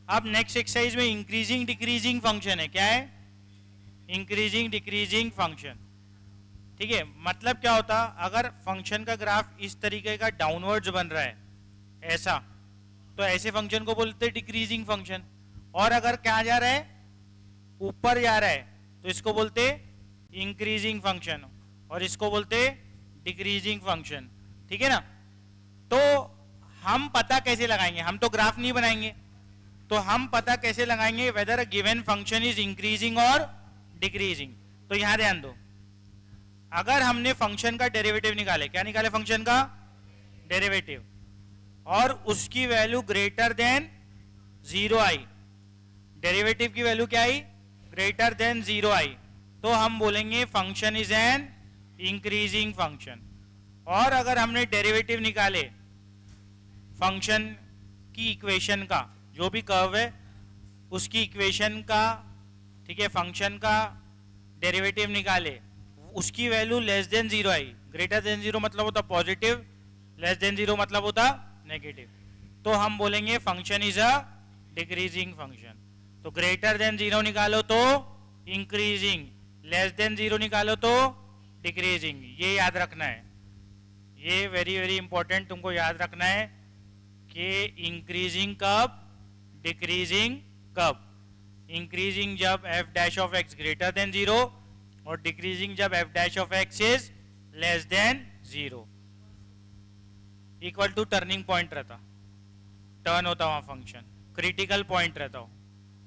अब next exercise में increasing decreasing function है। क्या है? Increasing decreasing function. ठीक है, मतलब क्या होता, अगर फंक्शन का ग्राफ इस तरीके का डाउनवर्ड्स बन रहा है ऐसा, तो ऐसे फंक्शन को बोलते हैं डिक्रीजिंग फंक्शन। और अगर क्या जा रहा है, ऊपर जा रहा है, तो इसको बोलते इंक्रीजिंग फंक्शन, और इसको बोलते डिक्रीजिंग फंक्शन। ठीक है ना? तो हम पता कैसे लगाएंगे, हम तो ग्राफ नहीं बनाएंगे, तो हम पता कैसे लगाएंगे weather a given function is increasing और डिक्रीजिंग। तो यहां ध्यान दो, अगर हमने फंक्शन का डेरिवेटिव निकाले, क्या निकाले? फंक्शन का डेरिवेटिव, और उसकी वैल्यू ग्रेटर देन 0 आई, डेरिवेटिव की वैल्यू क्या आई? ग्रेटर देन 0 आई, तो हम बोलेंगे function is an increasing function. और अगर हमने डेरिवेटिव निकाले फंक्शन की इक्वेशन का, जो भी कर्व है उसकी इक्वेशन का, ठीक है, फंक्शन का डेरिवेटिव निकाले, उसकी वैल्यू लेस देन 0 आई, ग्रेटर देन 0 मतलब होता पॉजिटिव, लेस देन 0 मतलब होता नेगेटिव, तो हम बोलेंगे function is a decreasing function. तो ग्रेटर देन 0 निकालो तो इंक्रीजिंग, लेस देन 0 निकालो तो डिक्रीजिंग। ये याद रखना है, ये वेरी वेरी इंपॉर्टेंट तुमको याद रखना है कि इंक्रीजिंग कब, डिक्रीजिंग कब। इंक्रीजिंग जब F dash of X greater than 0, और डिक्रीजिंग जब F dash of X is less than 0। Equal to turning point रहता, टर्न होता वहां फंक्शन, क्रिटिकल पॉइंट रहता हो।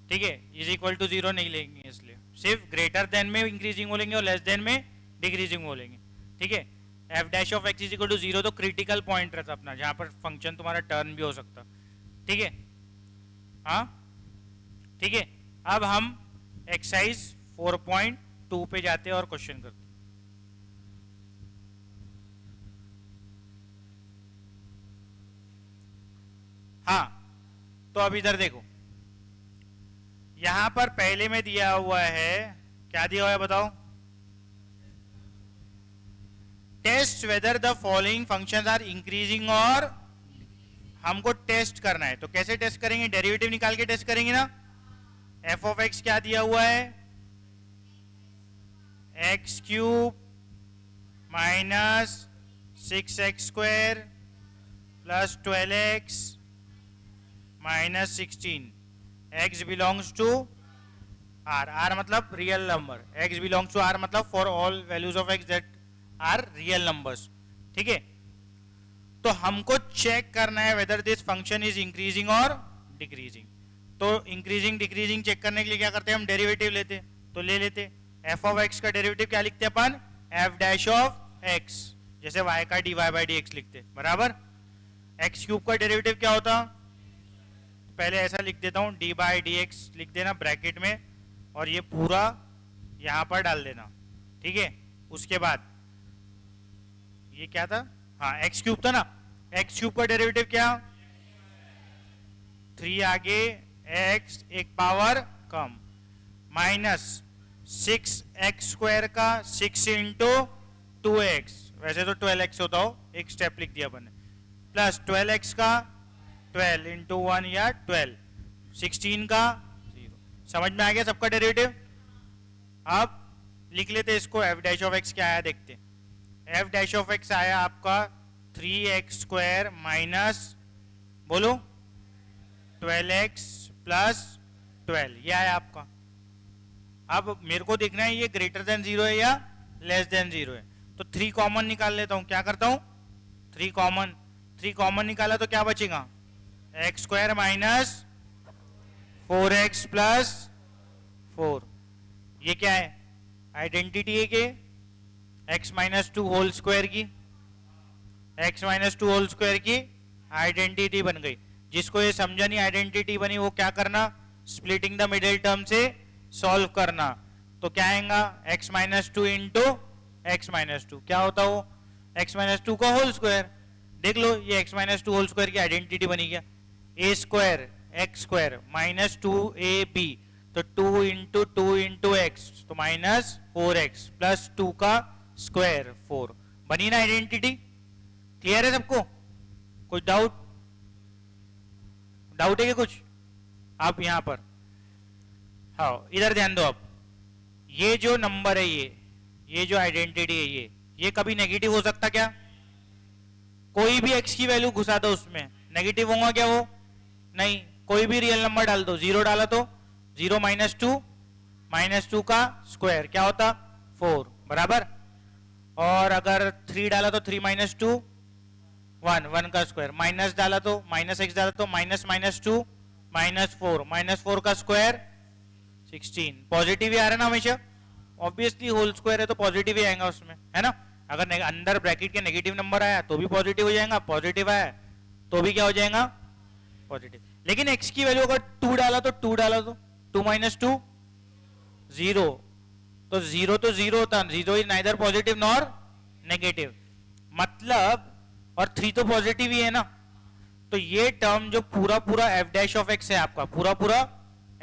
ठीक है, इज इक्वल टू 0 नहीं लेंगे, इसलिए सिर्फ ग्रेटर देन में इंक्रीजिंग बोलेंगे और लेस देन में डिक्रीजिंग बोलेंगे। ठीक है, F dash of X is equal to 0 तो क्रिटिकल पॉइंट रहता अपना, जहां पर फंक्शन तुम्हारा टर्न भी हो सकता। ठीक है, हाँ ठीक है। अब हम एक्सरसाइज 4.2 पे जाते हैं और क्वेश्चन करते हैं। हाँ, तो अब इधर देखो, यहां पर पहले में दिया हुआ है, क्या दिया हुआ है बताओ? Test whether the following functions are increasing, और हमको टेस्ट करना है। तो कैसे टेस्ट करेंगे? डेरिवेटिव निकाल के टेस्ट करेंगे ना। एफ ऑफ एक्स क्या दिया हुआ है? X cube minus 6x square plus 12x minus 16। x belongs to r, r मतलब real number, x belongs to r मतलब for all values of x that are real numbers. ठीक है, तो हमको चेक करना है whether this function is increasing और decreasing. तो इंक्रीजिंग डिक्रीजिंग चेक करने के लिए क्या करते हैं हम? डेरिवेटिव लेते, तो ले लेते। एफ ऑफ एक्स का डेरिवेटिव क्या लिखते हैं अपन? एफ डैश ऑफ एक्स, जैसे y का dy बाई डी एक्स लिखते, बराबर। एक्स क्यूब का डेरिवेटिव क्या होता? पहले ऐसा लिख देता हूं, डी बाई डी एक्स लिख देना ब्रैकेट में, और ये पूरा यहां पर डाल देना। ठीक है, उसके बाद ये क्या था? हाँ, एक्स क्यूब था ना, एक्स क्यूब का डेरिवेटिव क्या? 3 आगे एक्स एक पावर कम, माइनस 6x स्क्वायर का 6 इंटू 2x, वैसे तो 12x होता हो, एक स्टेप लिख दिया अपन ने, प्लस 12x का 12 इंटू 1 या 12, 16 का 0। समझ में आ गया सबका डेरिवेटिव? अब लिख लेते इसको, एफ डैश ऑफ एक्स क्या आया देखते। एफ डैश ऑफ एक्स आया आपका 3x स्क्वायर माइनस, बोलो 12x प्लस 12, ये आया आपका। अब मेरे को देखना है ये ग्रेटर देन 0 है या लेस देन 0 है, तो 3 कॉमन निकाल लेता हूं। क्या करता हूं? 3 कॉमन निकाला तो क्या बचेगा? X square minus 4x plus 4, ये क्या है? आइडेंटिटी है कि x माइनस 2 होल स्क्वायर की, x माइनस 2 होल स्क्वायर की आइडेंटिटी बन गई। जिसको ये समझा नहीं आइडेंटिटी बनी, वो क्या करना? स्प्लिटिंग द मिडिल टर्म से सॉल्व करना। तो क्या आएगा? x minus 2 into x minus 2, क्या होता हो? x माइनस 2 का होल स्क्वायर। देख लो, ये x माइनस 2 होल स्क्वायर की आइडेंटिटी बनी गया। a square x square minus 2ab, तो 2 इंटू एक्स, तो माइनस 4x प्लस 2 का स्क्वायर 4, बनी ना आइडेंटिटी। क्लियर है सबको? कुछ डाउट है कि कुछ? अब यहां पर हाँ इधर ध्यान दो। अब ये जो नंबर है ये जो आइडेंटिटी है ये कभी नेगेटिव हो सकता क्या? कोई भी x की वैल्यू घुसा दो उसमें, नेगेटिव होगा क्या वो? नहीं। कोई भी रियल नंबर डाल दो, 0 डाला तो 0 माइनस टू का स्क्वायर क्या होता? 4 बराबर। और अगर 3 डाला तो 3 माइनस टू 1 का स्क्वायर, माइनस डाला तो माइनस एक्स डाला तो माइनस टू माइनस फोर का स्क्वायर 16। पॉजिटिव ही आ रहा है ना हमेशा, ऑब्वियसली होल स्क्वायर है तो पॉजिटिव ही आएगा उसमें, है ना। अगर अंदर ब्रैकेट के नेगेटिव नंबर आया तो भी पॉजिटिव हो जाएगा, पॉजिटिव आया तो भी क्या हो जाएगा? पॉजिटिव। लेकिन x की वैल्यू अगर 2 डाला तो 2 माइनस टू 0, तो 0 होता, 0 is neither positive nor negative, मतलब और 3 तो पॉजिटिव ही है ना। तो ये टर्म जो पूरा f डैश ऑफ x है आपका, पूरा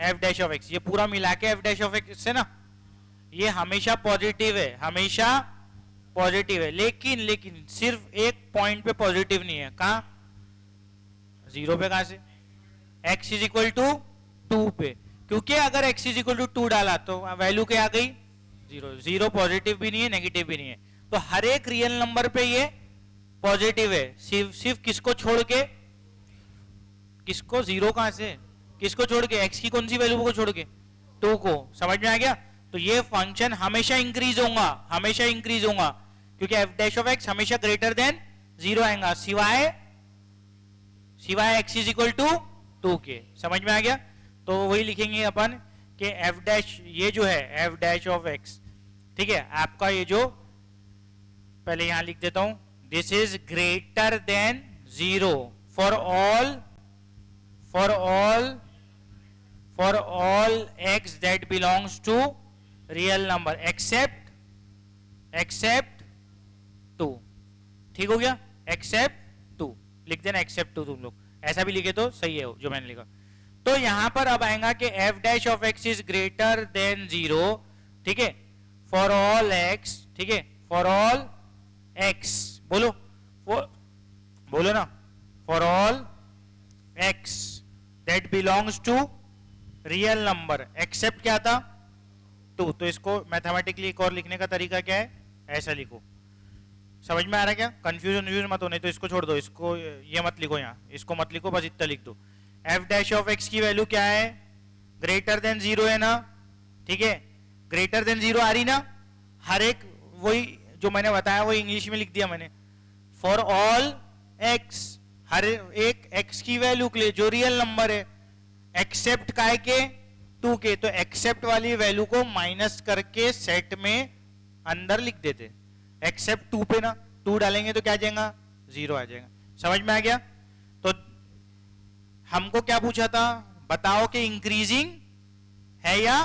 f डैश ऑफ x, ये पूरा मिला के f डैश ऑफ x है ना, ये हमेशा पॉजिटिव है, हमेशा पॉजिटिव है। लेकिन सिर्फ एक पॉइंट पे पॉजिटिव नहीं है, कहां? 0 पे। कहां से? x इज इक्वल टू 2 पे, क्योंकि अगर x इज इक्वल टू 2 डाला तो वैल्यू क्या आ गई? 0 पॉजिटिव भी नहीं है नेगेटिव भी नहीं है, तो हर एक रियल नंबर पे ये पॉजिटिव है, सिर्फ किसको छोड़ के? किसको? 0 कहां से? किसको छोड़ के? x की कौन सी वैल्यू को छोड़ के? 2 को। समझ में आ गया? तो ये फंक्शन हमेशा इंक्रीज होगा, क्योंकि f डैश ऑफ x हमेशा ग्रेटर देन 0 आएगा, सिवाय x इज इक्वल टू 2 के। समझ में आ गया? तो वही लिखेंगे अपन कि f डैश, ये जो है f डैश ऑफ x, ठीक है, आपका ये जो, पहले यहां लिख देता हूं, this is greater than 0 for all x that belongs to real number except 2। ठीक हो गया? एक्सेप्ट 2 लिख देना, एक्सेप्ट 2 तुम लोग ऐसा भी लिखे तो सही है जो मैंने लिखा। तो यहां पर अब आएगा कि f dash of x is greater than 0, ठीक है, फॉर ऑल x, ठीक है, फॉर ऑल x, बोलो ना, for all x that belongs to real number except क्या था? 2। तो इसको मैथमेटिकली एक और लिखने का तरीका क्या है? ऐसा लिखो। समझ में आ रहा है क्या? कंफ्यूजन मत हो, नहीं तो इसको छोड़ दो, इसको ये मत लिखो, यहाँ इसको मत लिखो, बस इतना लिख दो। f डैश ऑफ x की वैल्यू क्या है? ग्रेटर देन 0 है ना, ठीक है, ग्रेटर देन 0 आ रही ना, हर एक, वही जो मैंने बताया वो इंग्लिश में लिख दिया मैंने, फॉर ऑल x, हर एक x की वैल्यू के लिए जो रियल नंबर है, एक्सेप्ट काय के? 2 के। तो एक्सेप्ट वाली वैल्यू को माइनस करके सेट में अंदर लिख देते, एक्सेप्ट 2 पे ना, 2 डालेंगे तो क्या आ जाएगा? 0 आ जाएगा। समझ में आ गया? तो हमको क्या पूछा था? बताओ कि इंक्रीजिंग है या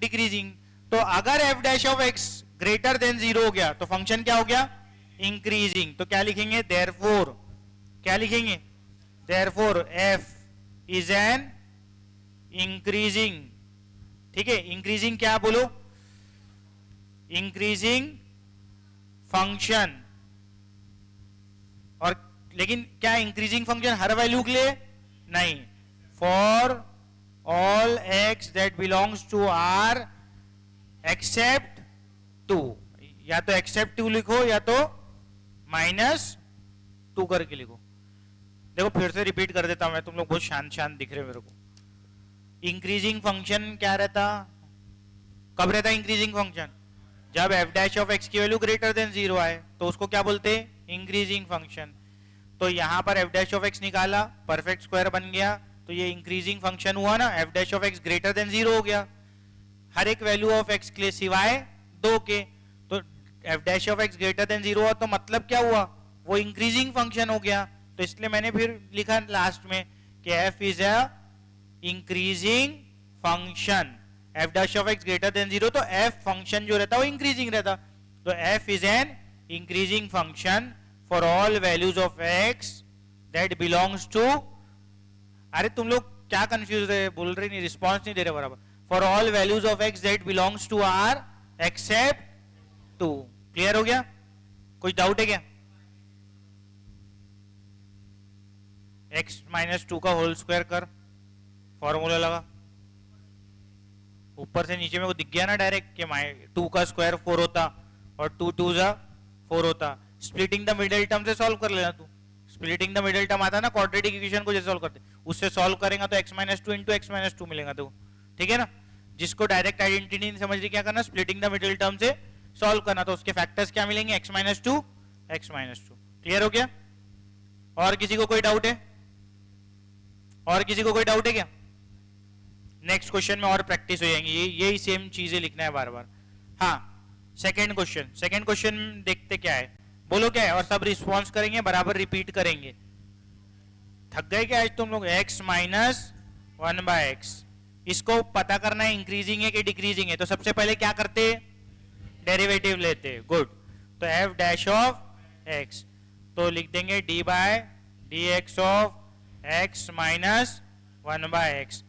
डिक्रीजिंग। तो अगर f dash of x greater than 0 हो गया तो फंक्शन क्या हो गया? इंक्रीजिंग। तो क्या लिखेंगे? देयरफॉर, क्या लिखेंगे? Therefore f is an increasing, ठीक है। इंक्रीजिंग क्या? बोलो, इंक्रीजिंग फंक्शन। और लेकिन क्या इंक्रीजिंग फंक्शन हर वैल्यू के लिए? नहीं, for all x that belongs to r except 2, या तो एक्सेप्ट 2 लिखो या तो -2 करके लिखो। देखो फिर से रिपीट कर देता हूं मैं, तुम लोग बहुत शांत दिख रहे मेरे को। इंक्रीजिंग फंक्शन क्या रहता? कब रहता इंक्रीजिंग फंक्शन? जब f डैश ऑफ x की वैल्यू ग्रेटर देन 0 आए तो उसको क्या बोलते हैं? Increasing function. तो यहां पर f डैश ऑफ x निकाला, परफेक्ट स्क्वायर बन गया, तो ये इंक्रीजिंग फंक्शन हुआ ना, f dash of x greater than 0 हो गया हर एक वैल्यू ऑफ x के लिए सिवाय 2 के। तो f dash of x greater than 0 हुआ तो मतलब क्या हुआ? वो इंक्रीजिंग फंक्शन हो गया। तो इसलिए मैंने फिर लिखा लास्ट में कि f is a increasing function, f dash of x greater than 0, तो f फंक्शन जो रहता है वो इंक्रीजिंग रहता। तो f is an increasing function for all values of x that belongs to, अरे तुम लोग क्या कंफ्यूज रहे, बोल रहे नहीं, रिस्पॉन्स नहीं दे रहे बराबर। For all values of x that belongs to r except 2। Clear हो गया? कोई डाउट है क्या? x -2 का होल स्क्वायर कर फॉर्मूला लगा, ऊपर से नीचे में को दिख गया ना डायरेक्ट कि 2 का स्क्वायर 4 होता और 2 2 जा 4 होता। स्प्लिटिंग द मिडिल टर्म से सॉल्व कर लेना तू। स्प्लिटिंग द मिडिल टर्म आता है ना क्वाड्रेटिक इक्वेशन को जैसे सॉल्व करते, उससे सॉल्व करेगा तो x-2 इंटू x-2 मिलेगा तो, ठीक है ना। जिसको डायरेक्ट आइडेंटिटी नहीं समझ रही, क्या करना, स्प्लिटिंग द मिडिल टर्म से सॉल्व करना, तो उसके फैक्टर्स क्या मिलेंगे, x-2 x-2। क्लियर हो गया? और किसी को कोई डाउट है? और किसी को कोई डाउट है क्या? नेक्स्ट क्वेश्चन में और प्रैक्टिस हो जाएंगी, यही सेम चीजें लिखना है बार बार। हाँ, सेकंड क्वेश्चन देखते क्या है, बोलो क्या है, और सब रिस्पॉन्स करेंगे, बराबर रिपीट करेंगे। थक गए क्या आज तुम लोग? x-1/x, इसको पता करना है इंक्रीजिंग है कि डिक्रीजिंग है, तो सबसे पहले क्या करते, डेरिवेटिव लेते। गुड, तो f डैश ऑफ x, तो लिख देंगे d/dx of x minus 1/x।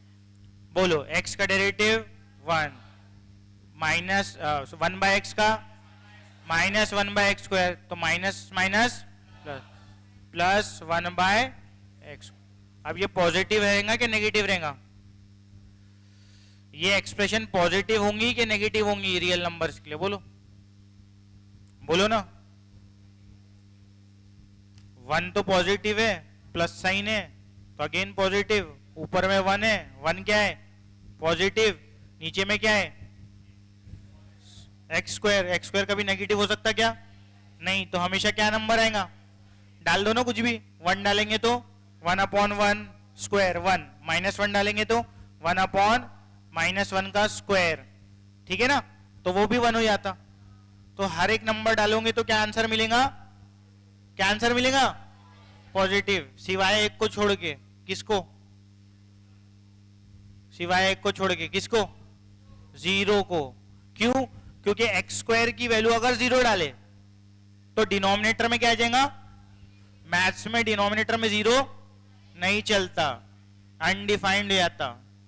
बोलो x का डेरिवेटिव 1 माइनस 1/x का माइनस 1/x स्क्वायर, तो माइनस माइनस प्लस 1/x। अब ये पॉजिटिव रहेगा कि नेगेटिव रहेगा? ये एक्सप्रेशन पॉजिटिव होंगी कि नेगेटिव होंगी रियल नंबर्स के लिए? बोलो बोलो ना। 1 तो पॉजिटिव है, प्लस साइन है तो अगेन पॉजिटिव, ऊपर में 1 है, 1 क्या है, पॉजिटिव, नीचे में क्या है, एक्स स्क्वायर कभी नेगेटिव हो सकता क्या? नहीं, तो हमेशा क्या नंबर आएगा, डाल दो ना कुछ भी। 1 डालेंगे तो 1/1 स्क्वायर 1, -1 डालेंगे तो 1/-1 का स्क्वायर, ठीक है ना, तो वो भी 1 हो जाता। तो हर एक नंबर डालोगे तो क्या आंसर मिलेगा, क्या आंसर मिलेगा, पॉजिटिव, सिवाय एक को छोड़ के। किसको? सिवाय एक को छोड़ के किसको? 0 को। क्यों? क्योंकि एक्स स्क्वायर की वैल्यू अगर 0 डाले तो डिनोमिनेटर में क्या आ जाएगा, मैथ्स में डिनोमिनेटर में 0 नहीं चलता, अनडिफाइंड हो जाता।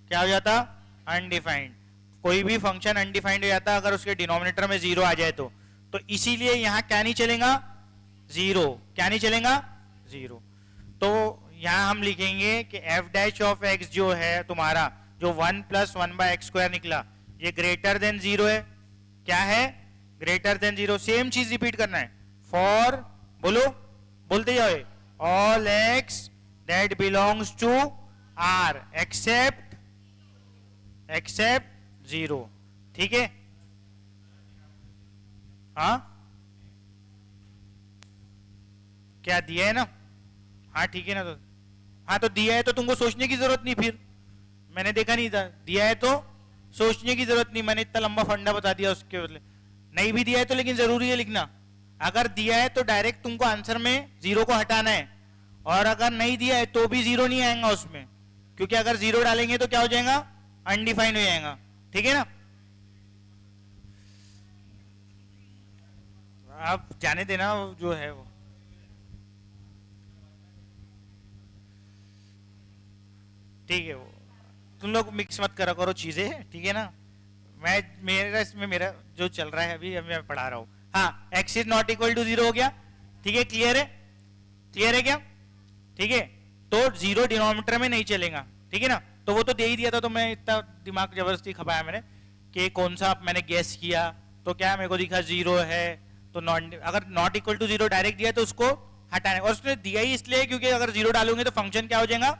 क्या हो जाता? अनडिफाइंड। कोई भी फंक्शन अनडिफाइंड हो जाता अगर उसके डिनोमिनेटर में 0 आ जाए तो इसीलिए यहां क्या नहीं चलेगा, 0। क्या नहीं चलेगा? 0। तो यहां हम लिखेंगे कि f डैश ऑफ x जो है तुम्हारा, जो 1 + 1/x² निकला, ये ग्रेटर देन 0 है। क्या है? Greater than 0। सेम चीज रिपीट करना है, फॉर, बोलो, बोलते जाओ, all x that belongs to R except 0। ठीक है? हाँ, क्या दिया है ना? हाँ ठीक है ना, तो हाँ, तो दिया है तो तुमको सोचने की जरूरत नहीं, फिर मैंने देखा नहीं था, दिया है तो सोचने की जरूरत नहीं, मैंने इतना लंबा फंडा बता दिया उसके बदले। नहीं भी दिया है तो लेकिन जरूरी है लिखना। अगर दिया है तो डायरेक्ट तुमको आंसर में 0 को हटाना है, और अगर नहीं दिया है तो भी 0 नहीं आएगा उसमें, क्योंकि अगर 0 डालेंगे तो क्या हो जाएगा, अनडिफाइंड हो जाएगा। ठीक है ना? आप जाने देना जो है वो। ठीक है, वो तुम लोग मिक्स मत करा करो चीजें, ठीक है ना। इसमें मेरा जो चल रहा है अभी मैं पढ़ा रहा हूँ। हाँ, x is not equal to 0 हो गया। ठीक है, क्लियर है? क्लियर है क्या? ठीक है, तो 0 डिनोमिनेटर में नहीं चलेगा। ठीक है ना? तो वो तो दे ही दिया था, तो मैं इतना दिमाग जबरदस्ती खपाया मैंने कि कौन सा मैंने गेस किया, तो क्या मेरे को दिखा 0 है, तो अगर नॉट इक्वल टू 0 डायरेक्ट दिया तो उसको हटाने, और उसने दिया ही इसलिए क्योंकि अगर 0 डालोगे तो फंक्शन क्या हो जाएगा,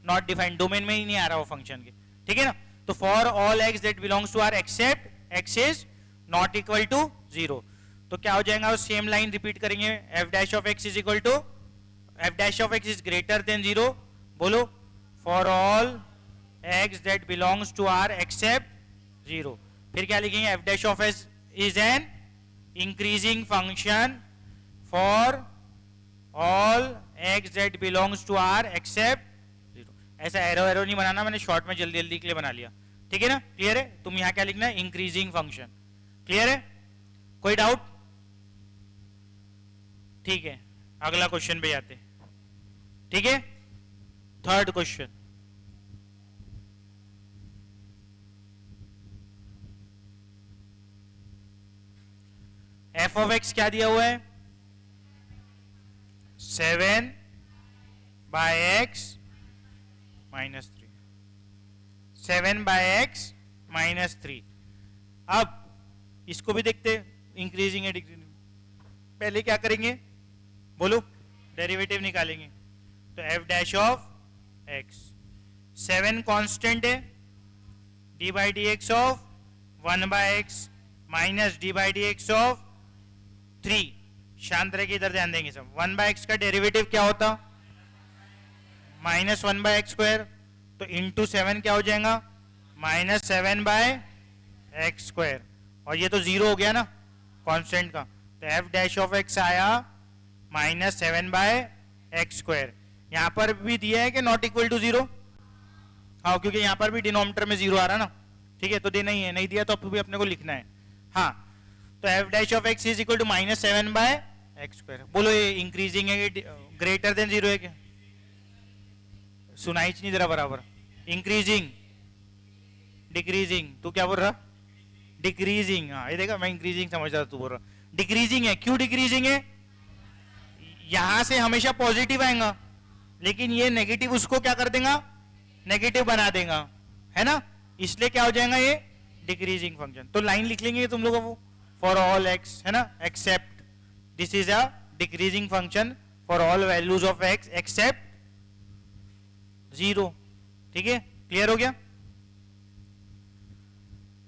नॉट डिफाइंड, डोमेन में ही नहीं आ रहा वो फंक्शन के। ठीक है ना? तो for all x that belongs to R except x is not equal to 0, तो क्या हो जाएगा, सेम लाइन रिपीट करेंगे, f dash of x is equal to, f dash of x is greater than 0। बोलो, for all x that belongs to R except 0। फिर क्या लिखेंगे, f dash of x is an increasing function for all x that belongs to R accept. ऐसा arrow नहीं बनाना, मैंने short में जल्दी जल्दी के लिए बना लिया। ठीक है ना? क्लियर है? तुम यहां क्या लिखना है, इंक्रीजिंग फंक्शन। क्लियर है? कोई डाउट? ठीक है, अगला क्वेश्चन पे जाते। ठीक है, third question. f of x क्या दिया हुआ है, 7/x -3। 7/x -3। अब इसको भी देखते हैं, इंक्रीजिंग है डिक्रीजिंग। पहले क्या करेंगे बोलो, डेरिवेटिव निकालेंगे। तो f' ऑफ x, 7 कांस्टेंट है, d/dx of 1/x minus d/dx of 3। शांत रह के इधर ध्यान देंगे सब। 1/x का डेरिवेटिव क्या होता, -1/x²। तो इंटू 7 क्या हो जाएगा, -7/x²। और ये तो 0 हो गया ना कांस्टेंट का। तो f' ऑफ x आया -7/x²। यहां पर भी दिया है कि नॉट इक्वल टू 0। हाँ, क्योंकि यहां पर भी डिनोमिनेटर में 0 आ रहा ना, ठीक है। तो देना ही है, नहीं दिया तो अब भी अपने को लिखना है। हाँ, तो f' of x is equal to -7/x²। बोलो ये इंक्रीजिंग है कि ग्रेटर देन 0 है क्या? सुनाई नहीं जरा बराबर। इंक्रीजिंग, डिक्रीजिंग, तू क्या बोल रहा? डिक्रीजिंग। हाँ, ये देखा, मैं इंक्रीजिंग समझ रहा, तू बोल रहा डिक्रीजिंग है। क्यों डिक्रीजिंग है? यहां से हमेशा पॉजिटिव आएगा, लेकिन ये नेगेटिव उसको क्या कर देगा, नेगेटिव बना देगा, है ना। इसलिए क्या हो जाएगा ये डिक्रीजिंग फंक्शन। तो लाइन लिख लेंगे तुम लोगों को, फॉर ऑल एक्स, है ना, except this is a decreasing function for all values of x except 0। ठीक है, क्लियर हो गया?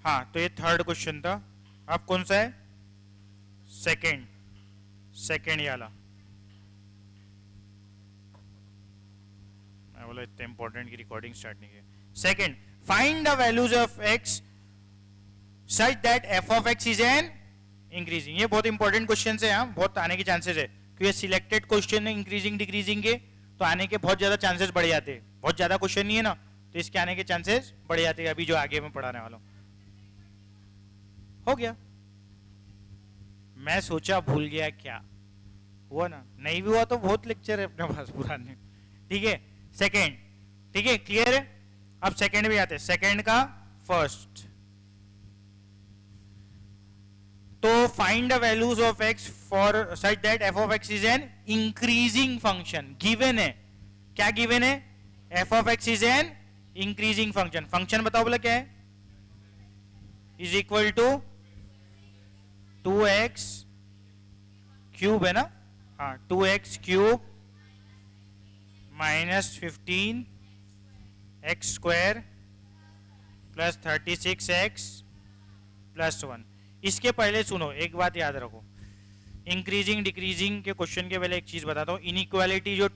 हाँ, तो ये थर्ड क्वेश्चन था। अब कौन सा है? सेकेंड वाला। मैं बोला इतना इंपॉर्टेंट की रिकॉर्डिंग स्टार्ट नहीं की। Second, find the values of x such that F of X is an increasing. ये बहुत इंपॉर्टेंट क्वेश्चन है, यहाँ बहुत आने के चांसेस है, क्योंकि सिलेक्टेड क्वेश्चन है इंक्रीजिंग डिक्रीजिंग के, तो आने के बहुत ज्यादा चांसेस बढ़ जाते हैं। बहुत ज्यादा क्वेश्चन नहीं है ना, तो इसके आने के चांसेस बढ़ जाते हैं। अभी जो आगे में पढ़ाने वाला हूं, हो गया। मैं सोचा भूल गया, क्या हुआ ना, नहीं भी हुआ तो बहुत लेक्चर है अपने पास पुराने। ठीक है, सेकेंड, ठीक है, क्लियर है। अब सेकेंड भी आते हैं, सेकेंड का फर्स्ट। तो find the values of x for such that F of X is an increasing function. Given है, क्या गिवन है? F of X is an increasing function. Function बताओ बोला क्या है? Is equal to 2x cube, है ना। हाँ, 2x cube -15 x square plus 36x plus 1। इसके पहले सुनो, एक बात याद रखो, इंक्रीजिंग डिक्रीजिंग के क्वेश्चन के पहले एक चीज बताता हूँ। इनइक्वालिटी जो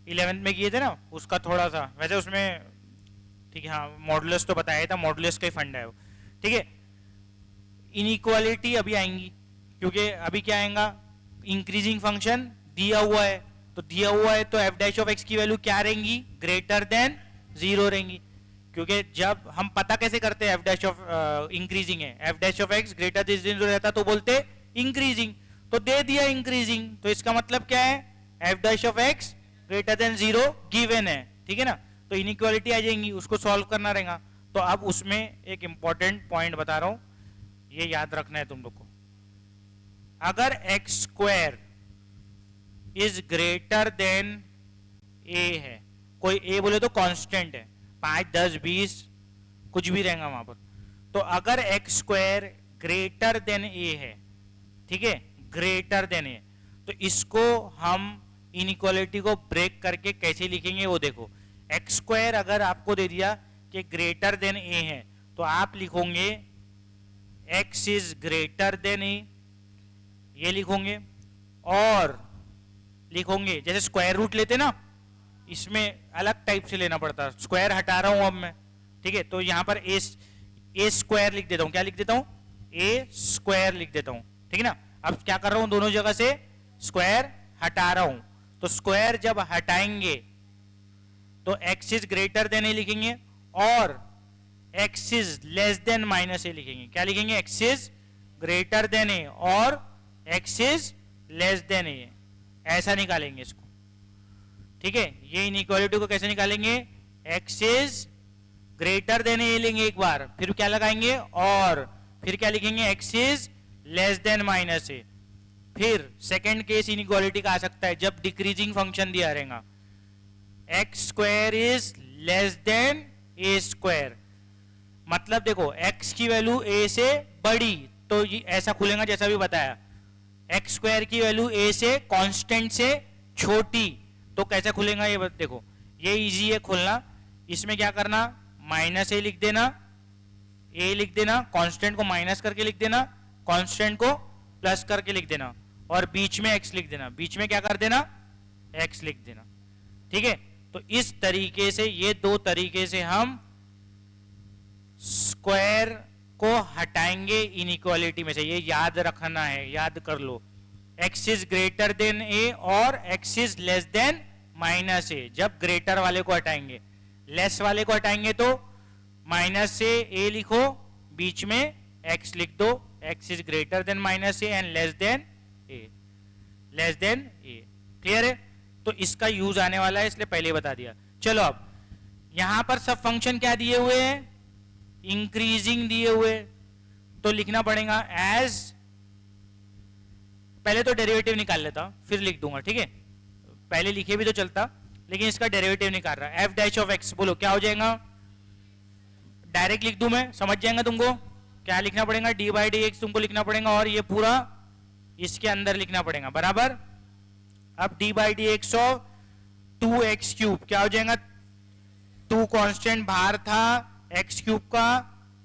11th में किए थे ना, उसका थोड़ा सा वैसे उसमें, ठीक है, हाँ, मॉडुलस तो बताया था, मॉडुलस का ही फंड है वो, ठीक है। इनइक्वालिटी अभी आएंगी, क्योंकि अभी क्या आएगा, इंक्रीजिंग फंक्शन दिया हुआ है, तो दिया हुआ है तो f' ऑफ x की वैल्यू क्या रहेंगी, ग्रेटर देन 0 रहेंगी। क्योंकि जब हम पता कैसे करते हैं f' ऑफ इंक्रीजिंग है, f' of x greater than 0 रहता तो बोलते इंक्रीजिंग, तो दे दिया इंक्रीजिंग, तो इसका मतलब क्या है, f' of x greater than 0 given है, ठीक है ना। तो इनइक्वालिटी आ जाएंगी, उसको सॉल्व करना रहेगा। तो अब उसमें एक इंपॉर्टेंट पॉइंट बता रहा हूं, ये याद रखना है तुम लोग को। अगर x square is greater than a है, कोई a बोले तो कांस्टेंट है, 5 10 20 कुछ भी रहेगा वहां पर, तो अगर x square greater than a है, ठीक है, ग्रेटर देन a, तो इसको हम इनइक्वालिटी को ब्रेक करके कैसे लिखेंगे वो देखो। x स्क्वायर अगर आपको दे दिया कि ग्रेटर देन a है, तो आप लिखोगे x is greater than a, ये लिखोगे, और लिखोगे जैसे स्क्वायर रूट लेते ना, इसमें अलग टाइप से लेना पड़ता है, स्क्वायर हटा रहा हूं अब मैं, ठीक है। तो यहां पर ए स्क्वायर लिख देता हूं, क्या लिख देता हूं, ए स्क्वायर लिख देता हूं, ठीक है ना। अब क्या कर रहा हूं, दोनों जगह से स्क्वायर हटा रहा हूं, तो स्क्वायर जब हटाएंगे तो x is greater than a लिखेंगे, और x is less than minus a लिखेंगे। क्या लिखेंगे, x is greater than a और x is less than a, ऐसा निकालेंगे इसको, ठीक है। ये इनइक्वालिटी को कैसे निकालेंगे, x इज ग्रेटर देन ए लेंगे एक बार, फिर क्या लगाएंगे, और फिर क्या लिखेंगे, x is less than minus a. फिर सेकेंड केस इनइक्वालिटी का आ सकता है जब डिक्रीजिंग फंक्शन दिया रहेगा, x square is less than A square, मतलब देखो x की वैल्यू a से बड़ी तो ये ऐसा खुलेगा जैसा भी बताया, एक्स स्क्वायर की वैल्यू a से कांस्टेंट से छोटी तो कैसे खुलेगा ये देखो, ये इजी है खोलना। इसमें क्या करना, माइनस ए लिख देना, a लिख देना, कांस्टेंट को माइनस करके लिख देना, कांस्टेंट को प्लस करके लिख देना, और बीच में x लिख देना, बीच में क्या कर देना, x लिख देना। ठीक है, तो इस तरीके से, ये दो तरीके से हम स्क्वायर को हटाएंगे इनइक्वालिटी में से। ये याद रखना है, याद कर लो। x is greater than a और x is less than minus a, जब ग्रेटर वाले को हटाएंगे। लेस वाले को हटाएंगे तो माइनस से a लिखो, बीच में x लिख दो, x is greater then minus A and less than a, less than a। Clear है? तो इसका यूज आने वाला है, इसलिए पहले बता दिया। चलो अब यहां पर सब फंक्शन क्या दिए हुए हैं, इंक्रीजिंग दिए हुए, तो लिखना पड़ेगा एज, पहले तो डेरिवेटिव निकाल लेता फिर लिख दूंगा, ठीक है, पहले लिखे भी तो चलता, लेकिन इसका डेरिवेटिव निकाल रहा है। एफ डैश ऑफ एक्स, बोलो क्या हो जाएगा, डायरेक्ट लिख दूं मैं, समझ जाएगा तुमको। क्या लिखना पड़ेगा, डी बाई डी एक्स तुमको लिखना पड़ेगा, और ये पूरा इसके अंदर लिखना पड़ेगा, बराबर। अब D by D x of 2x cube क्या हो जाएगा, 2 कांस्टेंट बाहर था x क्यूब का,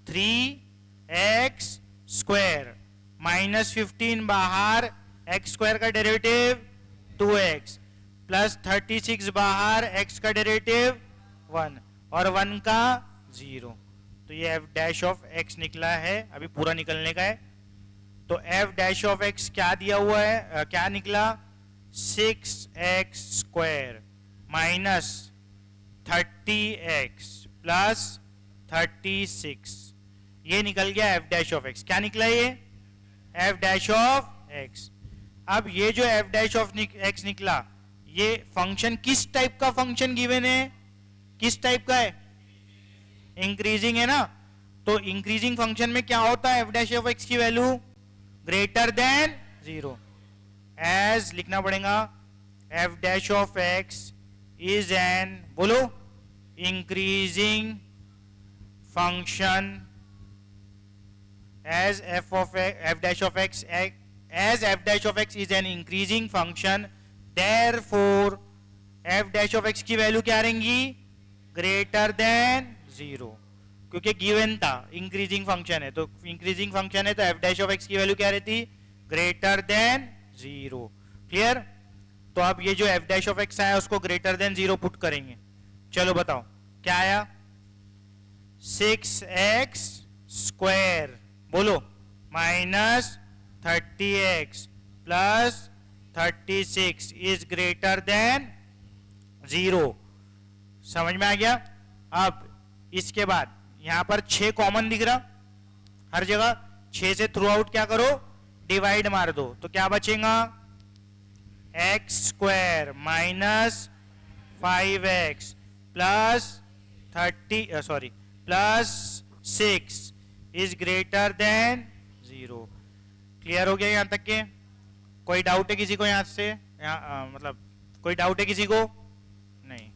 3x स्क्वायर माइनस 15 बाहर, x स्क्वायर का डेरिवेटिव 2x प्लस 36 बाहर, x का डेरिवेटिव 1 और 1 का 0। तो ये f डैश ऑफ x निकला है, अभी पूरा निकलने का है। तो f डैश ऑफ x क्या दिया हुआ है, क्या निकला, 6x square minus 30x plus 36, ये निकल गया f डैश ऑफ x। क्या निकला ये, f डैश ऑफ x। अब ये जो f डैश ऑफ x निकला, ये फंक्शन किस टाइप का फंक्शन गिवन है, किस टाइप का है, इंक्रीजिंग है ना। तो इंक्रीजिंग फंक्शन में क्या होता है, f डैश ऑफ x की वैल्यू ग्रेटर देन 0, एज लिखना पड़ेगा f dash of x is an, बोलो, increasing function as f dash of x, as f dash of x is an increasing function, therefore f dash of x की value क्या रहेंगी, greater than 0, क्योंकि given था increasing function है, तो increasing function है तो f dash of x की वैल्यू क्या रहती, ग्रेटर देन 0। क्लियर? तो अब ये जो f dash of x आया उसको ग्रेटर देन 0 पुट करेंगे। चलो बताओ क्या आया, 6x स्क्वायर, बोलो, minus 30x plus 36 is greater than 0। समझ में आ गया? अब इसके बाद यहां पर 6 कॉमन दिख रहा हर जगह, 6 से थ्रू आउट क्या करो, डिवाइड मार दो, तो क्या बचेगा, x square minus 5x plus 6 is greater than 0। Clear हो गया यहां तक के? कोई डाउट है किसी को यहां से, मतलब कोई डाउट है किसी को? नहीं।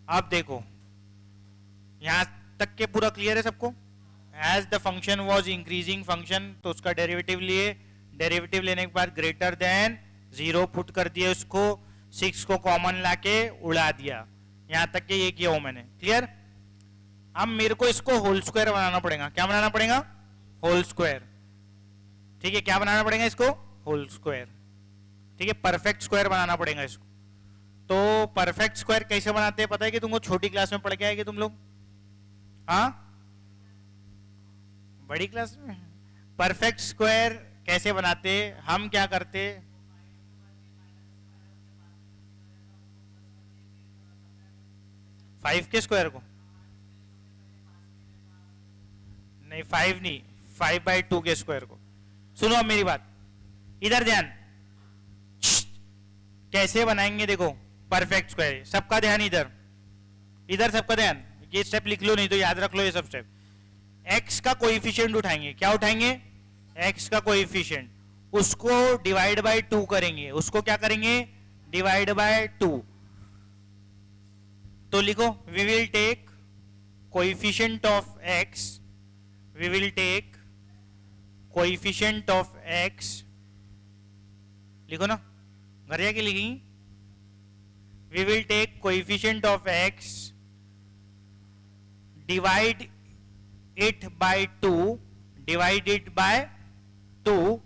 अब देखो यहां तक के पूरा क्लियर है सबको? As the function was increasing function, तो उसका डेरिवेटिव लिए, डेरिवेटिव लेने के बाद ग्रेटर देन 0 पुट कर दिया, उसको 6 को कॉमन लाके उड़ा दिया। यहां तक के ये किया हो मैंने, क्लियर? अब मेरे को इसको होल स्क्वायर बनाना पड़ेगा। क्या बनाना पड़ेगा? Whole square. ठीक है, क्या बनाना पड़ेगा इसको? Whole square. ठीक है, परफेक्ट स्क्वायर बनाना पड़ेगा इसको। तो परफेक्ट स्क्वायर कैसे बनाते हैं पता है कि तुमको? छोटी क्लास में पढ़ के आएगी तुम लोग, हाँ, बड़ी क्लास में। परफेक्ट स्क्वायर कैसे बनाते, हम क्या करते, फाइव के स्क्वायर को नहीं, 5 नहीं, 5/2 के स्क्वायर को। सुनो अब मेरी बात, इधर ध्यान, कैसे बनाएंगे देखो परफेक्ट स्क्वायर। सबका ध्यान इधर, इधर सबका ध्यान, ये स्टेप लिख लो नहीं तो याद रख लो ये सब स्टेप। x का कोएफिशिएंट उठाएंगे, क्या उठाएंगे? x का कोएफिशिएंट, उसको डिवाइड बाय 2 करेंगे। उसको क्या करेंगे? Divide by 2। तो लिखो, we will take coefficient of x, we will take coefficient of x, लिखो ना, घर जाके लिखी, we will take coefficient of x, divide it by 2, divide it by 2,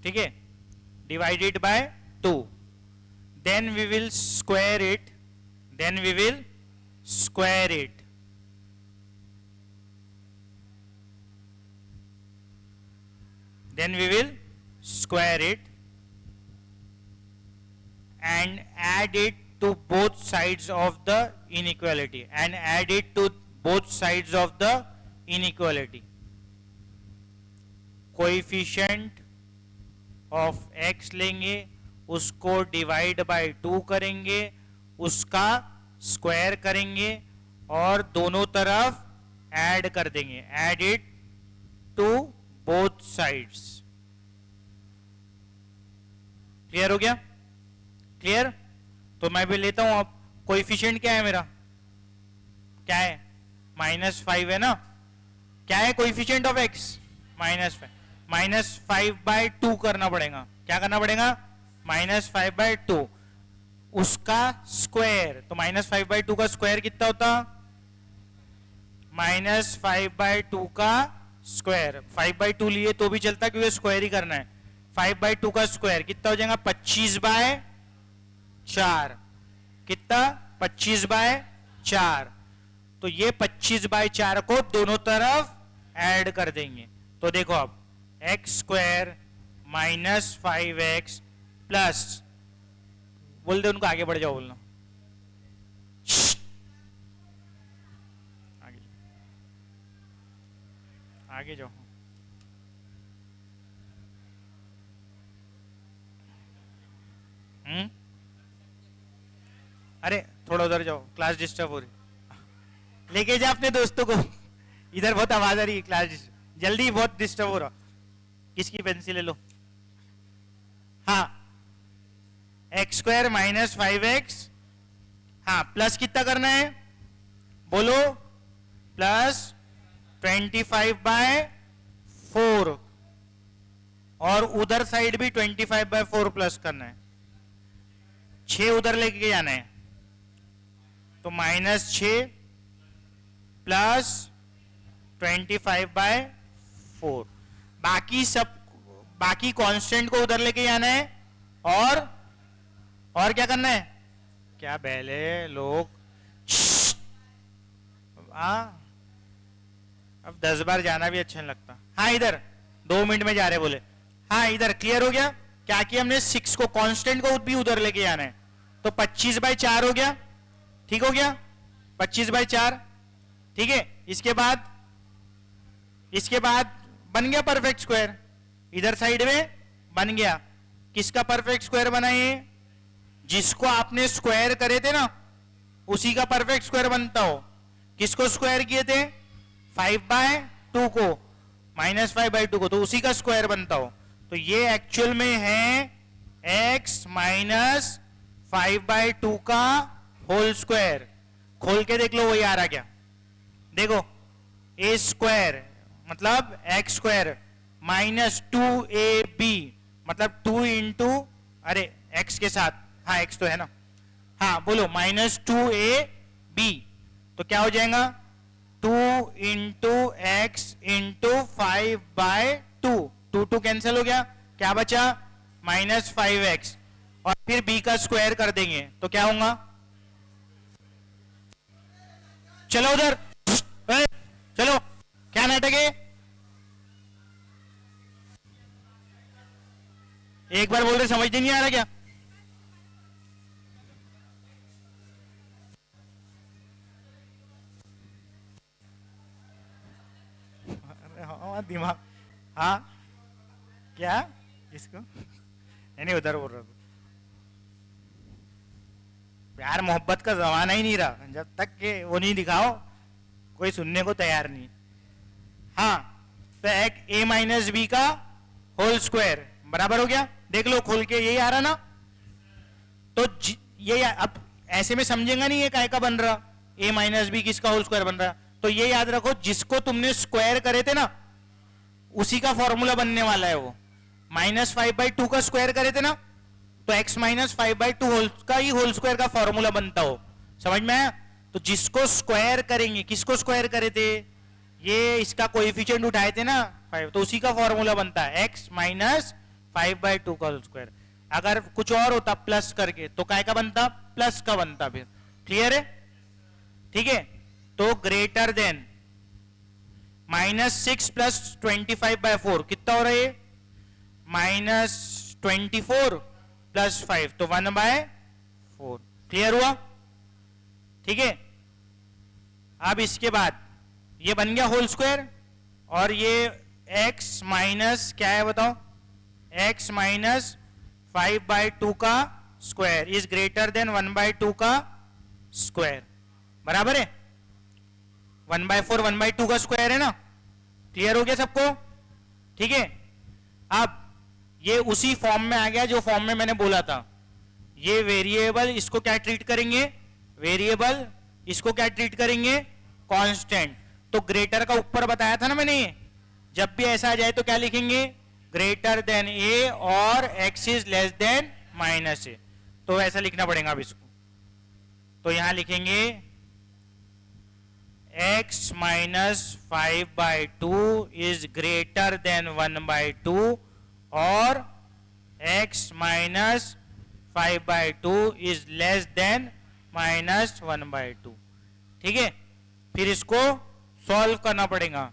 ठीक है, divided by 2, then we will square it, then we will square it, then we will square it and add it to both sides of the inequality, and add it to both sides of the inequality. Coefficient of x लेंगे, उसको divide by 2 करेंगे, उसका square करेंगे और दोनों तरफ add कर देंगे, add it to both sides. Clear हो गया? क्लियर? तो मैं भी लेता हूं अब, कोएफिशिएंट क्या है मेरा, क्या है, -5 है ना, क्या है कोएफिशिएंट ऑफ x, -5, -5/2 करना पड़ेगा, क्या करना पड़ेगा, -5/2, उसका स्क्वायर, तो -5/2 का स्क्वायर कितना होता, -5/2 का स्क्वायर, 5/2 लिए तो भी चलता क्योंकि स्क्वायर ही करना है, 5/2 का स्क्वायर कितना हो जाएगा, 25/4, कितना, 25/4, तो ये 25/4 को दोनों तरफ ऐड कर देंगे। तो देखो अब x² - 5x प्लस, बोल दे उनको आगे बढ़ जाओ, बोलना आगे, आगे जाओ, अरे थोड़ा उधर जाओ, क्लास डिस्टर्ब हो रही, लेके जा अपने दोस्तों को, इधर बहुत आवाज आ रही है, क्लास जल्दी बहुत डिस्टर्ब हो रहा, किसकी पेंसिल ले लो, हाँ, x² - 5x, हाँ, प्लस कितना करना है, बोलो, प्लस 25/4, और उधर साइड भी 25/4 प्लस करना है, 6 उधर लेके जाना है, तो -6 प्लस 25/4, बाकी सब, बाकी कांस्टेंट को उधर लेके जाना है, और क्या करना है, क्या बैले लोग, अब 10 बार जाना भी अच्छा नहीं लगता, हाँ इधर 2 मिनट में जा रहे बोले, हाँ इधर क्लियर हो गया, क्या कि हमने 6 को कांस्टेंट को भी उधर लेके जाना है, तो 25/4 हो गया, ठीक हो गया, 25/4, ठीक है, इसके बाद बन गया परफेक्ट स्क्वायर, इधर साइड में बन गया, किसका परफेक्ट स्क्वायर बना ये, जिसको आपने स्क्वायर करे थे ना, उसी का परफेक्ट स्क्वायर बनता हो, किसको स्क्वायर किए थे, 5/2 को, -5/2 को, तो उसी का स्क्वायर बनता हो, तो ये एक्चुअल में है x - 5/2 का होल स्क्वायर, खोल के देख लो वही आ रहा क्या, देखो, a² मतलब x² -2ab मतलब 2 इंटू, अरे x के साथ, हाँ x तो है ना, हाँ बोलो, -2ab, तो क्या हो जाएगा, 2 इंटू x इंटू 5/2, 2 कैंसिल हो गया, क्या बचा, -5x, और फिर b का स्क्वायर कर देंगे, तो क्या होगा, चलो उधर, चलो, क्या नाटक है, एक बार बोल रहे समझ नहीं आ रहा क्या, हाँ दिमाग, हाँ क्या, किसको नहीं, उधर बोल रहा, प्यार मोहब्बत का जमाना ही नहीं रहा, जब तक के वो नहीं दिखाओ कोई सुनने को तैयार नहीं, हाँ, तो a - b का होल स्क्वायर बराबर हो गया। देख लो खोल के, यही आ रहा ना। तो ये अब ऐसे में समझेगा नहीं ये काय का बन रहा, a माइनस बी किसका होल स्क्वायर बन रहा। तो ये याद रखो, जिसको तुमने स्क्वायर करे थे ना उसी का फॉर्मूला बनने वाला है वो। -5/2 का स्क्वायर करे थे ना, तो x -5/2 होल का ही होल स्क्वायर का फॉर्मूला बनता हो। समझ में आया? तो जिसको स्क्वायर करेंगे, किसको स्क्वायर करे थे, ये इसका कोएफिशिएंट उठाए थे ना 5, तो उसी का फॉर्मूला बनता है x -5/2 का होल स्क्वायर। अगर कुछ और होता प्लस करके तो काय का बनता, प्लस का बनता। फिर क्लियर है? ठीक है। तो ग्रेटर देन -6 + 25/4 कितना हो रहा है, -24 + 5 तो 1/4। क्लियर हुआ? ठीक है। अब इसके बाद ये बन गया होल स्क्वायर, और ये x माइनस क्या है बताओ, x -5/2 का स्क्वायर इज ग्रेटर देन 1/2 का स्क्वायर। बराबर है? 1/4 1/2 का स्क्वायर है ना। क्लियर हो गया सबको? ठीक है। अब ये उसी फॉर्म में आ गया जो फॉर्म में मैंने बोला था। ये वेरिएबल, इसको क्या ट्रीट करेंगे, वेरिएबल, इसको क्या ट्रीट करेंगे, कांस्टेंट। तो ग्रेटर का ऊपर बताया था ना मैंने, जब भी ऐसा आ जाए तो क्या लिखेंगे, ग्रेटर देन a और x is less then -a। तो ऐसा लिखना पड़ेगा अब इसको। तो यहां लिखेंगे x -5/2 इज ग्रेटर देन 1/2 और x -5/2 इज लेस देन -1/2। ठीक है। फिर इसको सॉल्व करना पड़ेगा।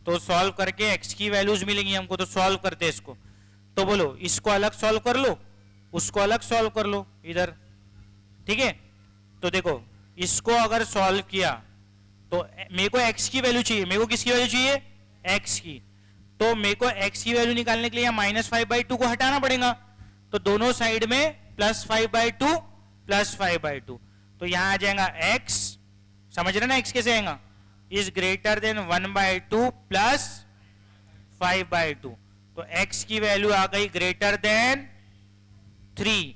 तो सॉल्व करके x की वैल्यूज मिलेंगी हमको। तो सॉल्व करते हैं इसको। तो बोलो, इसको अलग सॉल्व कर लो, उसको अलग सॉल्व कर लो इधर। ठीक है। तो देखो, इसको अगर सॉल्व किया तो मेरे को x की वैल्यू चाहिए। मेरे को किसकी वैल्यू चाहिए, x की। तो मेरे को x की वैल्यू निकालने के लिए -5/2 को हटाना पड़ेगा। तो दोनों साइड में +5/2 +5/2। तो यहां आ जाएगा x, समझ रहे ना x कैसे आएगा, इज ग्रेटर देन 1/2 + 5/2। तो x की वैल्यू आ गई ग्रेटर देन 3।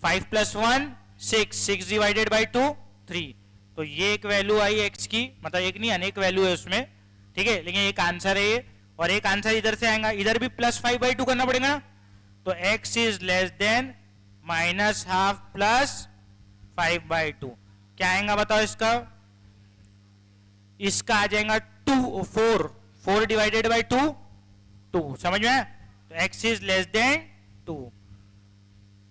5 + 1 6, 6 divided by 2 3। तो ये एक वैल्यू आई x की, मतलब एक नहीं अनेक वैल्यू है उसमें। ठीक है। लेकिन एक आंसर है ये, और एक आंसर इधर से आएगा, इधर भी +5/2 करना पड़ेगा ना। तो x इज लेस देन -½ + 5/2। क्या आएगा बताओ इसका, इसका आ जाएगा 2 4 डिवाइडेड बाई 2 2। समझ में? तो x इज लेस देन 2।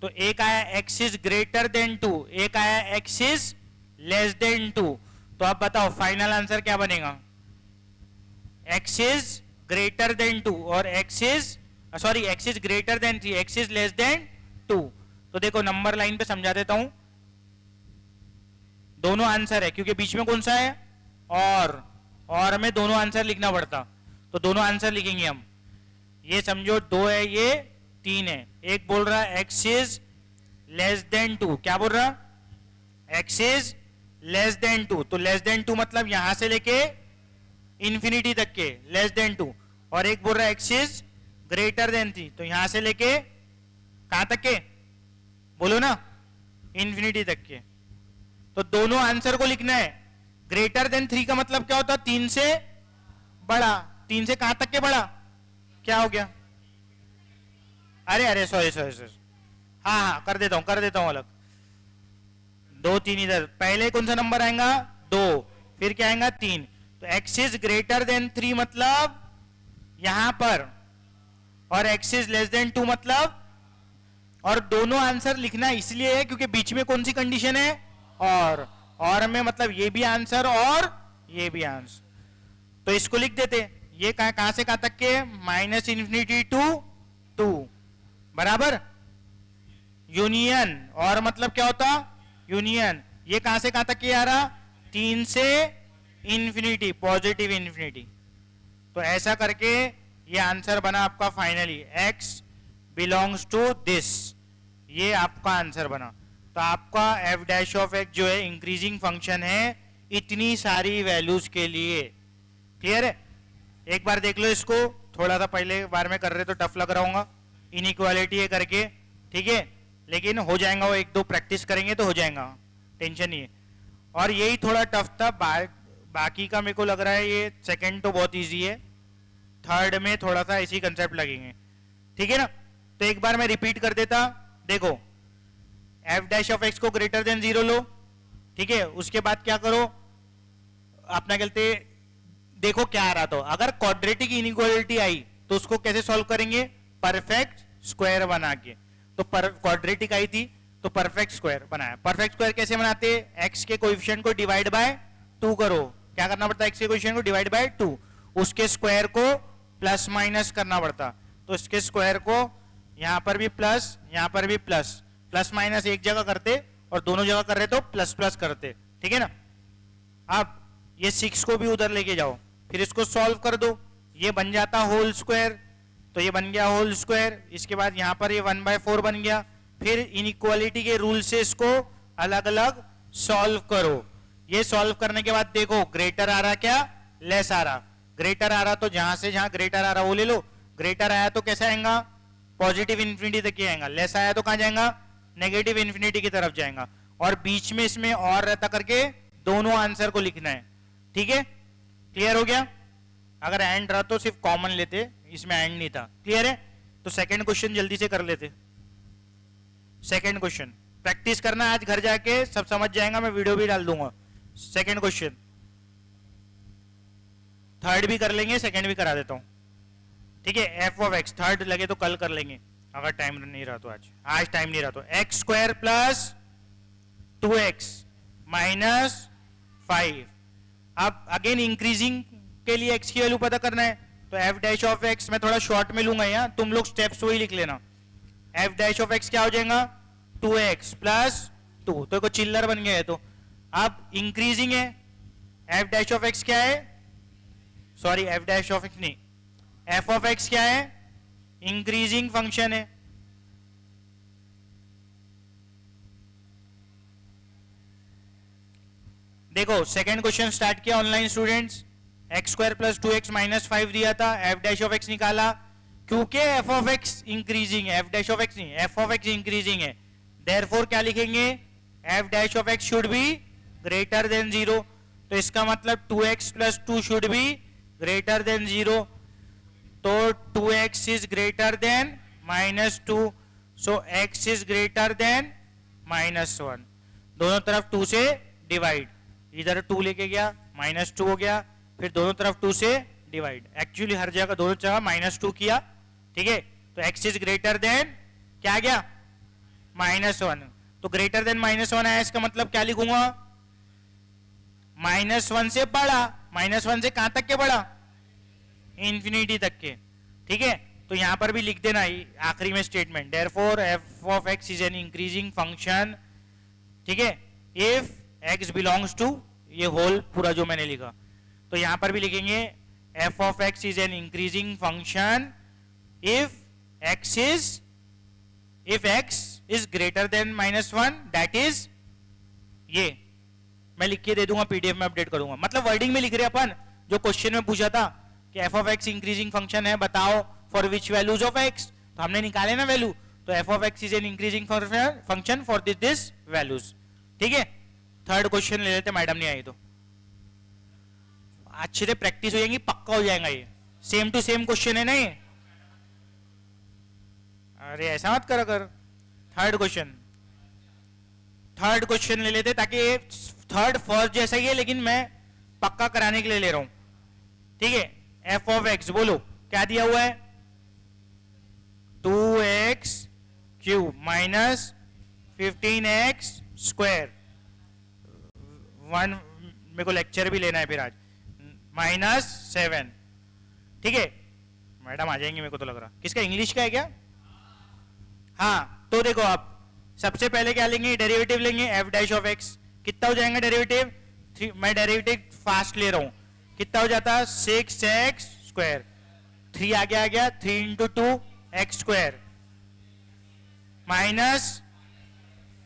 तो एक आया x इज ग्रेटर देन 2, एक आया x इज लेस देन 2। तो अब बताओ फाइनल आंसर क्या बनेगा, x इज ग्रेटर देन 2 और x is greater then 3, x is less then 2। तो देखो नंबर लाइन पे समझा देता हूं। दोनों आंसर है, क्योंकि बीच में कौन सा है, और में दोनों आंसर लिखना पड़ता। तो दोनों आंसर लिखेंगे हम। ये समझो 2 है, ये 3 है। एक बोल रहा है x इज लेस देन 2, क्या बोल रहा, x इज लेस देन 2। तो लेस देन 2 मतलब यहां से लेके इंफिनिटी तक के लेस देन 2। और एक बोल रहा है x इज ग्रेटर देन 3, तो यहां से लेके कहां तक के, बोलो ना, इंफिनिटी तक के। तो दोनों आंसर को लिखना है। ग्रेटर देन 3 का मतलब क्या होता है, 3 से बड़ा। 3 से कहां तक के बड़ा, क्या हो गया, अरे सॉरी, हाँ कर देता हूं अलग। 2 3 इधर, पहले कौन सा नंबर आएगा, 2, फिर क्या आएगा 3। तो x इज ग्रेटर देन 3 मतलब यहां पर, और x इज लेस देन 2 मतलब, और दोनों आंसर लिखना इसलिए है क्योंकि बीच में कौन सी कंडीशन है, और में मतलब ये भी आंसर और ये भी आंसर। तो इसको लिख देते, ये कहां से कहां तक के, -∞ to 2 बराबर यूनियन। और मतलब क्या होता, यूनियन। ये कहां से कहां तक के आ रहा, 3 से इंफिनिटी, पॉजिटिव इंफिनिटी। तो ऐसा करके ये आंसर बना आपका finally, x belongs to this. ये आपका आंसर बना। तो आपका f' जो है इंक्रीजिंग फंक्शन है इतनी सारी वैल्यूज के लिए। क्लियर है? एक बार देख लो इसको थोड़ा सा पहले बार में कर रहे तो टफ लग रहा होगा, इनइक्वालिटी है करके, ठीक है, लेकिन हो जाएगा वो, एक दो प्रैक्टिस करेंगे तो हो जाएगा, टेंशन नहीं है। और यही थोड़ा टफ था, बाकी का मेरे को लग रहा है ये सेकंड तो बहुत इजी है, थर्ड में थोड़ा सा ऐसी कंसेप्ट लगेंगे, ठीक है ना। तो एक बार मैं रिपीट कर देता, देखो एफ डैश ऑफ एक्स को ग्रेटर देन 0 लो, ठीक है, उसके बाद क्या करो अपना कहते, देखो क्या आ रहा, तो अगर क्वाड्रेटिक इनइक्वालिटी आई तो उसको कैसे सॉल्व करेंगे, परफेक्ट स्क्वायर बना के। तो क्वाड्रेटिक आई थी तो परफेक्ट स्क्वायर बनाया। परफेक्ट स्क्वायर कैसे बनाते, एक्स के कोएफिशिएंट को डिवाइड बाय 2 करो, क्या करना पड़ता है, एक्स के कोएफिशिएंट को डिवाइड बाय 2, उसके स्क्वायर को प्लस माइनस करना पड़ता, तो इसके स्क्वायर को यहां पर भी प्लस, यहां पर भी प्लस, प्लस माइनस एक जगह करते और दोनों जगह कर रहे तो प्लस प्लस करते, ठीक है ना। अब ये 6 को भी उधर लेके जाओ, फिर इसको सॉल्व कर दो, ये बन जाता होल स्क्वायर, तो ये बन गया होल स्क्वायर, इसके बाद यहां पर ये 1/4 बन गया। फिर इनइक्वालिटी के रूल से इसको अलग अलग सॉल्व करो, ये सॉल्व करने के बाद देखो ग्रेटर आ रहा क्या, लेस आ रहा, ग्रेटर आ रहा तो जहां से जहां ग्रेटर आ रहा वो ले लो, ग्रेटर आया तो कैसा आएगा, पॉजिटिव इंफिनिटी तक ही आएगा, लेस आया तो कहां जाएगा, नेगेटिव इंफिनिटी की तरफ जाएगा, और बीच में इसमें और रहता करके दोनों आंसर को लिखना है, ठीक है, क्लियर हो गया। अगर एंड रहा तो सिर्फ कॉमन लेते, इसमें एंड नहीं था, क्लियर है। तो सेकंड क्वेश्चन जल्दी से कर लेते, सेकंड क्वेश्चन प्रैक्टिस करना आज घर जाके, सब समझ जाएगा, मैं वीडियो भी डाल दूंगा। सेकंड क्वेश्चन, थर्ड भी कर लेंगे, सेकंड भी करा देता हूं, ठीक है। एफ ऑफ एक्स थर्ड लगे तो कल कर लेंगे, अगर टाइम नहीं रहा तो आज टाइम नहीं रहा तो x square plus 2x minus 5। अब अगेन इंक्रीजिंग के लिए x की वैल्यू पता करना है, तो f डैश ऑफ x मैं थोड़ा शॉर्ट में लूंगा यहाँ, तुम लोग स्टेप्स वही लिख लेना। f डैश ऑफ x क्या हो जाएगा, 2x प्लस 2, तो को चिल्लर बन गया है। तो अब इंक्रीजिंग है, f डैश ऑफ x क्या है, sorry f dash of x नहीं, f ऑफ x क्या है, इंक्रीजिंग फंक्शन है। देखो सेकंड क्वेश्चन स्टार्ट किया online students, x square plus 2x minus 5 दिया था, एफ डैश ऑफ एक्स निकाला, क्योंकि एफ ऑफ एक्स इंक्रीजिंग है, एफ डैश ऑफ एक्स नहीं, एफ ऑफ एक्स इंक्रीजिंग है, देयरफॉर क्या लिखेंगे, F dash of x should be greater than 0, तो इसका मतलब 2x plus 2 should be greater than 0, तो 2x is greater then minus 2, so x is greater then minus 1, दोनों तरफ 2 से डिवाइड, इधर 2 लेके गया माइनस 2 हो गया, फिर दोनों तरफ 2 से डिवाइड, एक्चुअली हर जगह दोनों जगह माइनस 2 किया, ठीक है। तो x इज ग्रेटर देन क्या आ गया, माइनस 1, तो ग्रेटर देन माइनस 1 आया, इसका मतलब क्या लिखूंगा, माइनस 1 से बड़ा, माइनस 1 से कहां तक के बड़ा, इंफिनिटी तक के, ठीक है। तो यहां पर भी लिख देना आखिरी में statement, therefore F of X is an increasing function, ठीक है, इफ x बिलोंग्स टू ये होल पूरा जो मैंने लिखा, तो यहां पर भी लिखेंगे f of x is an increasing function if x is greater then minus 1, that is ये मैं लिख के दे दूंगा, पीडीएफ में अपडेट करूंगा, मतलब वर्डिंग में लिख रहे अपन, जो क्वेश्चन में पूछा था कि f of x increasing function है, बताओ for which values of x, तो हमने निकाले ना वैल्यू, तो f of x is an increasing function for this values, ठीक है। थर्ड क्वेश्चन ले लेते, मैडम नहीं आई तो अच्छे से प्रैक्टिस हो जाएगी, पक्का हो जाएगा, ये सेम टू सेम क्वेश्चन है ना ये, अरे ऐसा मत करो कर। थर्ड क्वेश्चन ले लेते, ताकि थर्ड फर्स्ट जैसा ही है, लेकिन मैं पक्का कराने के लिए ले रहा हूं, ठीक है। एफ ऑफ एक्स बोलो क्या दिया हुआ है, 2x cube minus 15x square, 1 मेरे को लेक्चर भी लेना है फिर आज, माइनस 7, ठीक है। मैडम आ जाएंगे मेरे को तो लग रहा, किसका इंग्लिश का है क्या, हाँ। तो देखो आप सबसे पहले क्या लेंगे, डेरिवेटिव लेंगे, एफ डैश ऑफ एक्स, कितना हो जाएगा डेरिवेटिव, 3, मैं डेरिवेटिव फास्ट ले रहा हूं, कितना हो जाता, 6x स्क्वायर, 3 आ गया 3 into 2 x square minus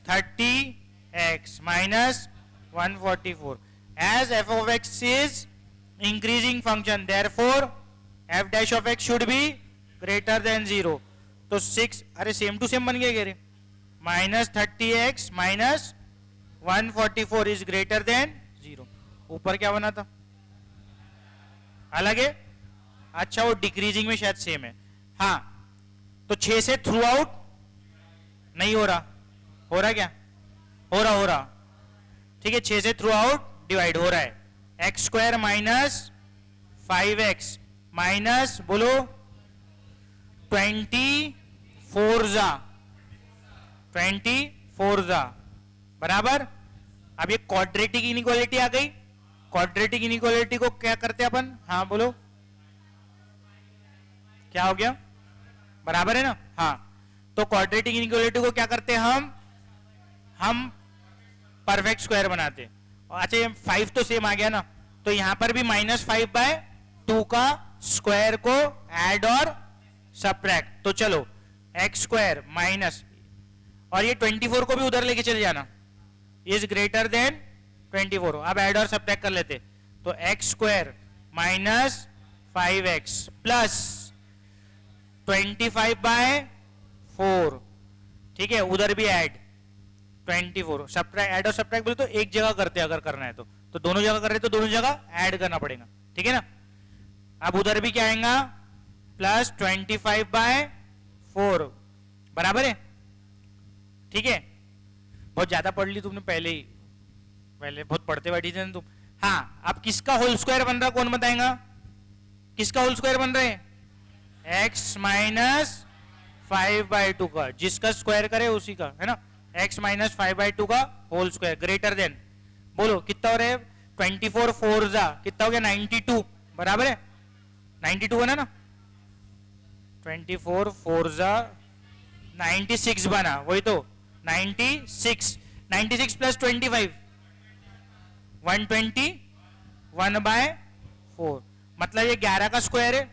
30x minus 144, as f of x is increasing function, therefore F dash of x should be greater than 0। तो 6, अरे सेम टू सेम बन गया कह रहे, -30x minus 144 is greater than 0। ऊपर क्या बना था, अलग है। अच्छा वो डिक्रीजिंग में शायद सेम है। हाँ तो 6 से थ्रू आउट नहीं हो रहा, हो रहा क्या, हो रहा ठीक है। 6 से थ्रू आउट डिवाइड हो रहा है। X square minus 5x minus बोलो 24 बराबर। अब ये क्वाड्रेटिक इनइक्वालिटी आ गई। क्वाड्रेटिक इनइक्वालिटी को क्या करते हैं अपन, हाँ बोलो क्या हो गया, बराबर है ना। हाँ तो क्वाड्रेटिक इनइक्वालिटी को क्या करते हैं हम परफेक्ट स्क्वायर बनाते। अच्छा ये 5 तो सेम आ गया ना, तो यहां पर भी -5/2 का स्क्वायर को ऐड और सबट्रैक्ट। तो चलो एक्स स्क्वायर माइनस, और ये 24 को भी उधर लेके चले जाना, इज ग्रेटर देन 24। अब ऐड और सबट्रैक्ट कर लेते। तो x square minus 5x plus 25/4, ठीक है। उधर भी ऐड 24, सबट्रैक्ट, ऐड और सबट्रैक्ट बोले तो एक जगह करते हैं, अगर करना है तो दोनों जगह कर रहे तो दोनों जगह ऐड करना पड़ेगा, ठीक है ना। अब उधर भी क्या आएगा, प्लस 25/4 बराबर है, ठीक है। बहुत ज्यादा पढ़ ली तुमने पहले बहुत पढ़ते बैठी थे तुम। हाँ अब किसका होल स्क्वायर बन रहा कौन बताएगा, किसका होल स्क्वायर बन रहे हैं, x माइनस 5/2 का, जिसका स्क्वायर करे उसी का, है ना। x माइनस 5/2 का होल स्क्वायर ग्रेटर देन, बोलो कितना हो रहा है, 24 4 जा कितना हो गया 92 बराबर है, 92 बना ना, 24 4 जा 96 बना, वही तो 96 प्लस 25 121/4, मतलब ये 11 का स्क्वायर है।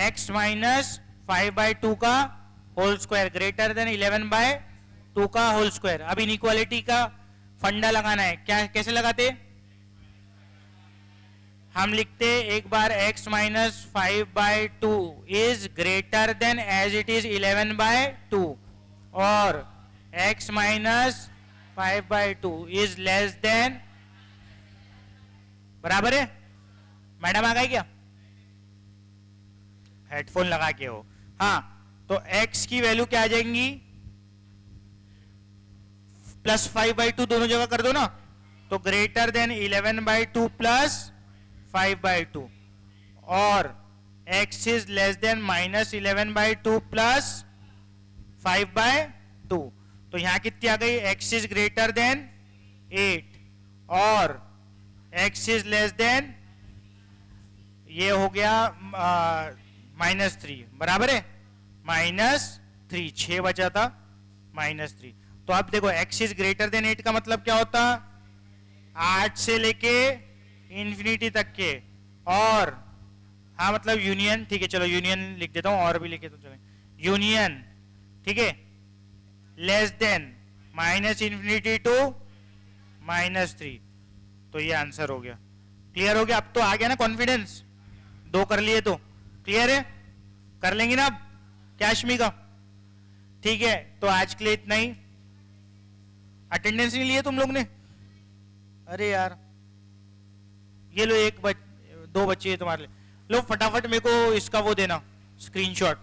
x माइनस 5/2 का होल स्क्वायर ग्रेटर देन 11/2 का होल स्क्वायर। अब इनइक्वालिटी का फंडा लगाना है, क्या कैसे लगाते, हम लिखते एक बार x minus 5/2 is greater than as it is 11/2 और x minus 5/2 is less than, बराबर है। मैडम आ गई क्या, हेडफोन लगा के हो। हाँ तो x की वैल्यू क्या आ जाएंगी, प्लस 5/2 दोनों जगह कर दो ना, तो ग्रेटर देन 11/2 प्लस 5/2 और x is less than minus 11/2 plus 5/2। तो यहां कितनी आ गई, x इज ग्रेटर देन 8 और x इज लेस देन, ये हो गया -3 बराबर है, -3, 6 बचा था -3। तो अब देखो x इज ग्रेटर देन 8 का मतलब क्या होता, 8 से लेके इंफिनिटी तक के, और हाँ मतलब यूनियन, ठीक है चलो यूनियन लिख देता हूं, और भी लिखे तो चले, यूनियन ठीक है, लेस देन -इंफिनिटी टू -3। तो ये आंसर हो गया, क्लियर हो गया। अब तो आ गया ना कॉन्फिडेंस, 2 कर लिए तो क्लियर है, कर लेंगे ना अब कैशमी का, ठीक है। तो आज के लिए इतना ही। अटेंडेंस नहीं लिए तुम लोग ने, अरे यार ये लो 2 बच्चे तुम्हारे लिए, लो फटाफट मेरे को इसका वो देना स्क्रीनशॉट।